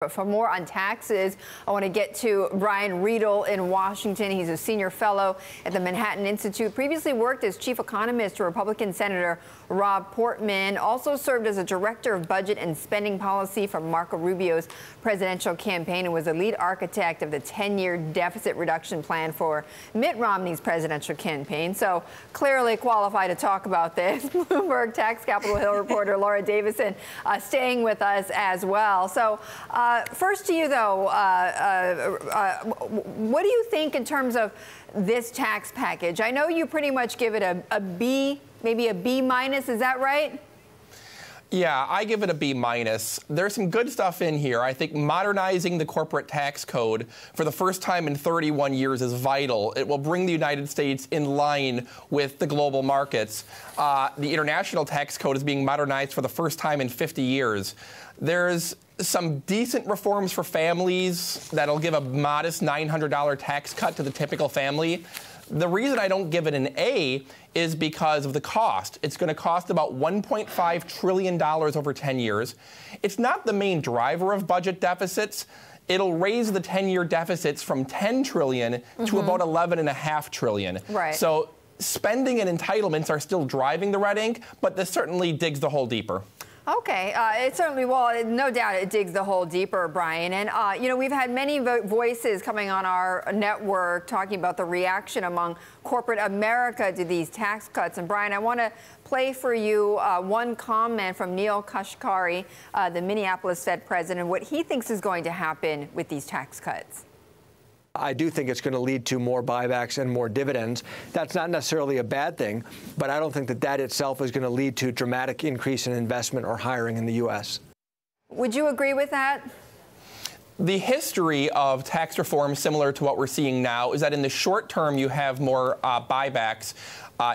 But for more on taxes, I want to get to Brian Riedl in Washington. He's a senior fellow at the Manhattan Institute. Previously worked as chief economist to Republican Senator Rob Portman. Also served as a director of budget and spending policy for Marco Rubio's presidential campaign and was a lead architect of the 10-year deficit reduction plan for Mitt Romney's presidential campaign. So clearly qualified to talk about this. Bloomberg Tax Capitol Hill reporter Laura Davison staying with us as well. So first to you, though, what do you think in terms of this tax package? I know you pretty much give it a B, maybe a B minus. Is that right? Yeah, I give it a B minus. There's some good stuff in here. I think modernizing the corporate tax code for the first time in 31 years is vital. It will bring the United States in line with the global markets. The international tax code is being modernized for the first time in 50 years. There's some decent reforms for families that'll give a modest $900 tax cut to the typical family. The reason I don't give it an A is because of the cost. It's going to cost about $1.5 trillion over 10 years. It's not the main driver of budget deficits. It'll raise the 10-year deficits from $10 trillion to about $11.5 trillion. Right. So spending and entitlements are still driving the red ink, but this certainly digs the hole deeper. Okay, it certainly, well, no doubt it digs the hole deeper, Brian. And, you know, we've had many voices coming on our network talking about the reaction among corporate America to these tax cuts. And, Brian, I want to play for you one comment from Neel Kashkari, the Minneapolis Fed president, what he thinks is going to happen with these tax cuts. I do think it's going to lead to more buybacks and more dividends. That's not necessarily a bad thing, but I don't think that that itself is going to lead to a dramatic increase in investment or hiring in the U.S. Would you agree with that? The history of tax reform, similar to what we're seeing now, is that in the short term you have more buybacks,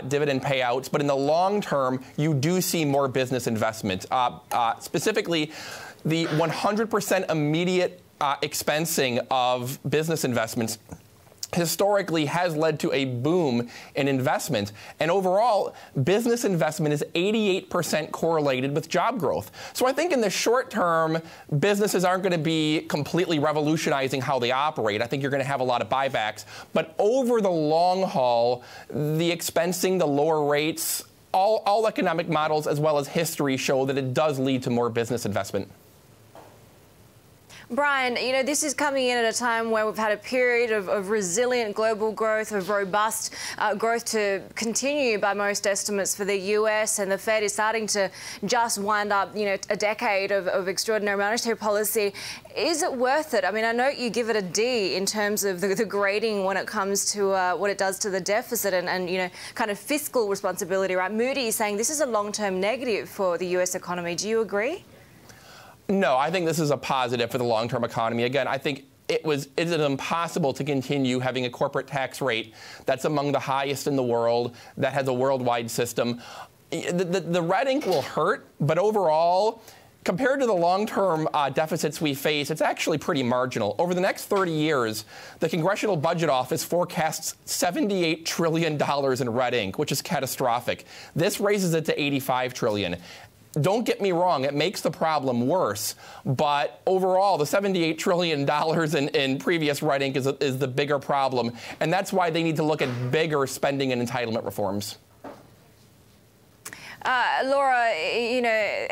dividend payouts, but in the long term you do see more business investment. Specifically, the 100% immediate expensing of business investments historically has led to a boom in investment. And overall, business investment is 88% correlated with job growth. So I think in the short term, businesses aren't going to be completely revolutionizing how they operate. I think you're going to have a lot of buybacks. But over the long haul, the expensing, the lower rates, all economic models as well as history show that it does lead to more business investment. Brian, you know, this is coming in at a time where we've had a period of resilient global growth, of robust growth to continue by most estimates for the US, and the Fed is starting to just wind up, you know, a decade of extraordinary monetary policy. Is it worth it? I mean, I know you give it a D in terms of the grading when it comes to what it does to the deficit and, you know, kind of fiscal responsibility, right? Moody is saying this is a long-term negative for the US economy. Do you agree? No, I think this is a positive for the long-term economy. Again, I think it's impossible to continue having a corporate tax rate that's among the highest in the world, that has a worldwide system. The red ink will hurt, but overall, compared to the long-term deficits we face, it's actually pretty marginal. Over the next 30 years, the Congressional Budget Office forecasts $78 trillion in red ink, which is catastrophic. This raises it to $85 trillion. Don't get me wrong, it makes the problem worse, but overall, the $78 trillion in previous red ink is the bigger problem, and that's why they need to look at bigger spending and entitlement reforms. Laura, you know,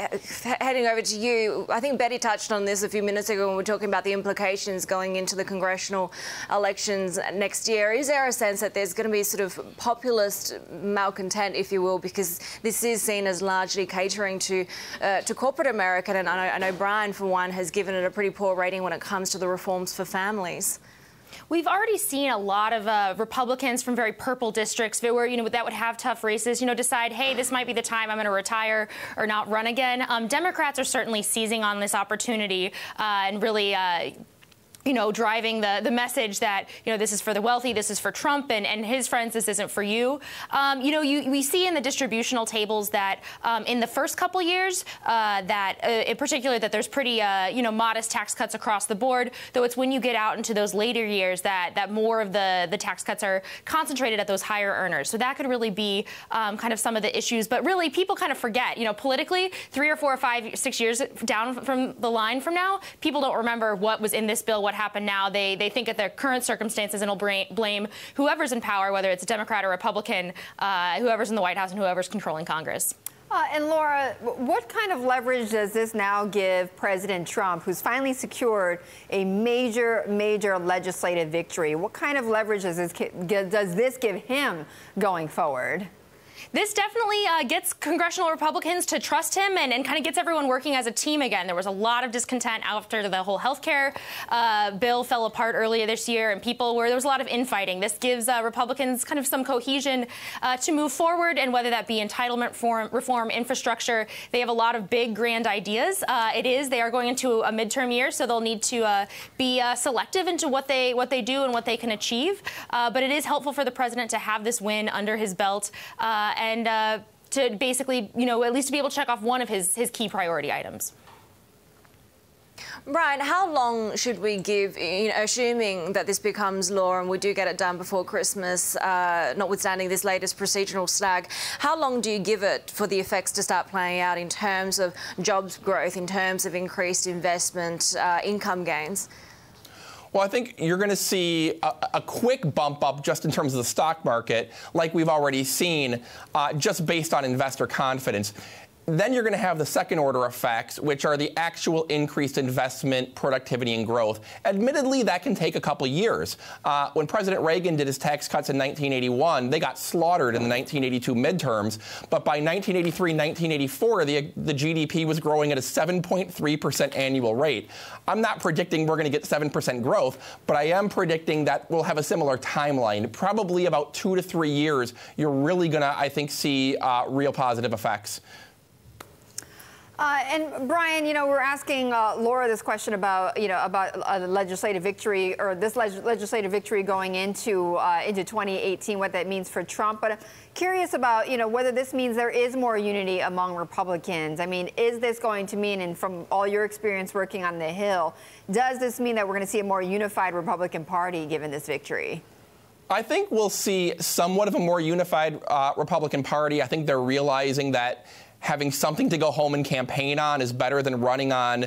heading over to you, I think Betty touched on this a few minutes ago when we were talking about the implications going into the congressional elections next year. Is there a sense that there's going to be sort of populist malcontent, if you will, because this is seen as largely catering to corporate America, and I know Brian, for one, has given it a pretty poor rating when it comes to the reforms for families? We've already seen a lot of Republicans from very purple districts that would have tough races, decide, hey, this might be the time I'm going to retire or not run again. Democrats are certainly seizing on this opportunity and really driving the message that, this is for the wealthy, this is for Trump and his friends, this isn't for you. We see in the distributional tables that in the first couple years in particular, that there's pretty, modest tax cuts across the board, though it's when you get out into those later years that more of the tax cuts are concentrated at those higher earners. So that could really be kind of some of the issues. But really, people kind of forget, politically, 3 or 4 or 5, 6 years down from the line from now, people don't remember what was in this bill, what happened now. They think at their current circumstances and will blame whoever's in power, whether it's a Democrat or Republican, whoever's in the White House and whoever's controlling Congress. And Laura, what kind of leverage does this now give President Trump, who's finally secured a major legislative victory? What kind of leverage does this give him going forward? This definitely gets congressional Republicans to trust him and kind of gets everyone working as a team again. There was a lot of discontent after the whole health care bill fell apart earlier this year, and there was a lot of infighting. This gives Republicans kind of some cohesion to move forward, and whether that be entitlement reform, infrastructure, they have a lot of big, grand ideas. They are going into a midterm year, so they'll need to be selective into what they do and what they can achieve. But it is helpful for the president to have this win under his belt. And to basically, at least to be able to check off one of his key priority items. Brian, how long should we give, assuming that this becomes law and we do get it done before Christmas, notwithstanding this latest procedural snag, how long do you give it for the effects to start playing out in terms of jobs growth, in terms of increased investment, income gains? Well, I think you're going to see a quick bump up just in terms of the stock market, like we've already seen, just based on investor confidence. Then you're going to have the second order effects, which are the actual increased investment, productivity, and growth. Admittedly, that can take a couple years. When President Reagan did his tax cuts in 1981, they got slaughtered in the 1982 midterms. But by 1983, 1984, the GDP was growing at a 7.3% annual rate. I'm not predicting we're going to get 7% growth, but I am predicting that we'll have a similar timeline. Probably about 2 to 3 years, you're really going to, I think, see real positive effects. And Brian, we're asking Laura this question about, about legislative victory, or this legislative victory going into 2018, what that means for Trump. But I'm curious about, whether this means there is more unity among Republicans. I mean, is this going to mean, and from all your experience working on the Hill, does this mean that we're going to see a more unified Republican Party given this victory? I think we'll see somewhat of a more unified Republican Party. I think they're realizing that having something to go home and campaign on is better than running on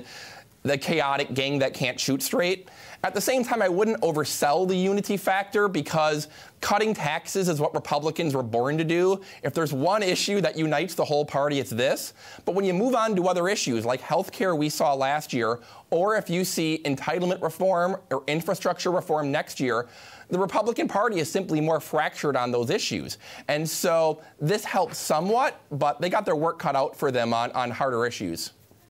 the chaotic gang that can't shoot straight. At the same time, I wouldn't oversell the unity factor, because cutting taxes is what Republicans were born to do. If there's one issue that unites the whole party, it's this. But when you move on to other issues like health care we saw last year, or if you see entitlement reform or infrastructure reform next year, the Republican Party is simply more fractured on those issues. And so this helps somewhat, but they got their work cut out for them on harder issues.